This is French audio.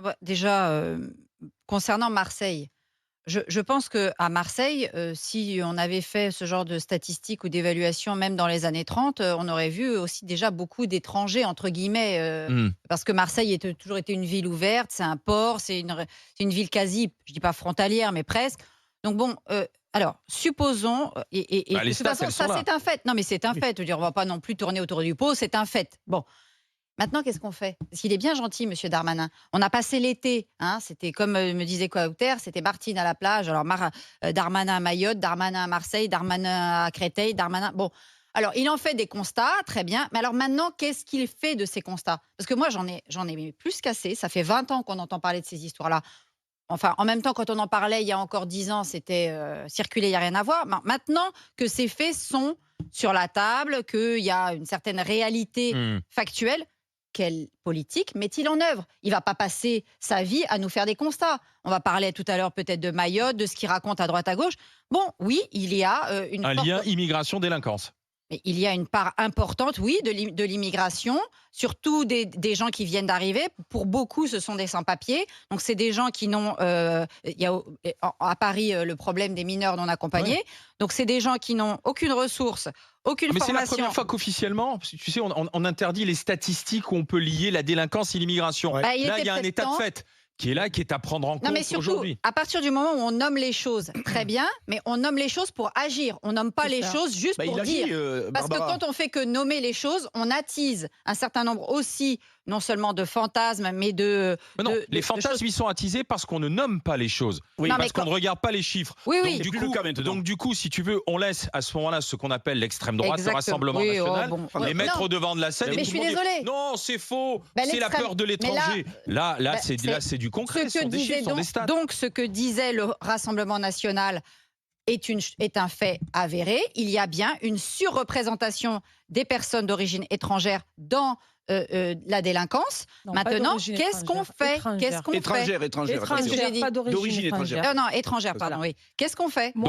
ouais, déjà, concernant Marseille, je pense qu'à Marseille, si on avait fait ce genre de statistiques ou d'évaluation même dans les années 30, on aurait vu aussi déjà beaucoup «d'étrangers» entre guillemets, Mmh. parce que Marseille a toujours été une ville ouverte, c'est un port, c'est une ville quasi, je dis pas frontalière, mais presque. Donc bon, alors supposons, et Bah, de les toute stats, façon elles sont ça là. c'est un fait. Non mais c'est un Oui. fait, je veux dire on va pas non plus tourner autour du pot, c'est un fait. Bon. Maintenant, qu'est-ce qu'on fait? Parce qu'il est bien gentil, monsieur Darmanin. On a passé l'été, hein, c'était comme, me disait Kauter, c'était Martine à la plage, alors Darmanin à Mayotte, Darmanin à Marseille, Darmanin à Créteil, Darmanin bon. Alors, il en fait des constats, très bien, mais alors maintenant, qu'est-ce qu'il fait de ces constats? Parce que moi, j'en ai plus qu'assez, ça fait 20 ans qu'on entend parler de ces histoires-là. Enfin, en même temps, quand on en parlait il y a encore 10 ans, c'était, circulé, il y a rien à voir. Maintenant que ces faits sont sur la table, qu'il y a une certaine réalité Mmh. factuelle, quelle politique met-il en œuvre? Il va pas passer sa vie à nous faire des constats. On va parler tout à l'heure peut-être de Mayotte, de ce qu'il raconte à droite à gauche. Bon, oui, il y a, une Un forte. lien immigration-délinquance. Mais il y a une part importante, oui, de l'immigration, surtout des gens qui viennent d'arriver. Pour beaucoup, ce sont des sans-papiers. Donc, c'est des gens qui n'ont... il y a à Paris le problème des mineurs non Ouais. accompagnés. Donc, c'est des gens qui n'ont aucune ressource, aucune Ah, mais c'est la formation. première fois qu'officiellement, tu sais, on interdit les statistiques où on peut lier la délinquance et l'immigration. Ouais. Bah, il Là, était il y a un peut-être état de temps. fait qui est là, qui est à prendre en Non, mais compte surtout, aujourd'hui. à partir du moment où on nomme les choses, très bien, mais on nomme les choses pour agir. On nomme pas C'est les ça. choses juste Bah, pour il a dire. dit, Parce que Barbara. quand on fait que nommer les choses, on attise un certain nombre aussi, non seulement de fantasmes, mais Mais non, les de choses. fantasmes, ils sont attisés parce qu'on ne nomme pas les choses. Oui. Non, mais Parce qu'on ne regarde pas les chiffres. Oui, Donc oui. C'est plus le cas maintenant. du coup, si tu veux, on laisse à ce moment-là ce qu'on appelle l'extrême droite, le Exactement. Rassemblement Oui, oh, national, bon. les Ouais, mettre non, au devant de la scène Mais et mais tout je le suis monde dire désolée. non, c'est faux, Ben, c'est la peur de mais là, l'étranger. Là, ben, c'est du concret, ce sont des chiffres, ce sont des stats. donc, ce que disait le Rassemblement national est un fait avéré. Il y a bien une surreprésentation des personnes d'origine étrangère dans la délinquance. Non, pas Maintenant, d'origine qu'est-ce qu'on étrangère, fait? étrangère. Qu'est-ce qu'on fait? Étrangère, Qu'est-ce que j'ai Étrangère, dit? pas D'origine d'origine étrangère. étrangère. Non, étrangère, C'est pardon, ça. oui. Qu'est-ce qu'on fait? Moi,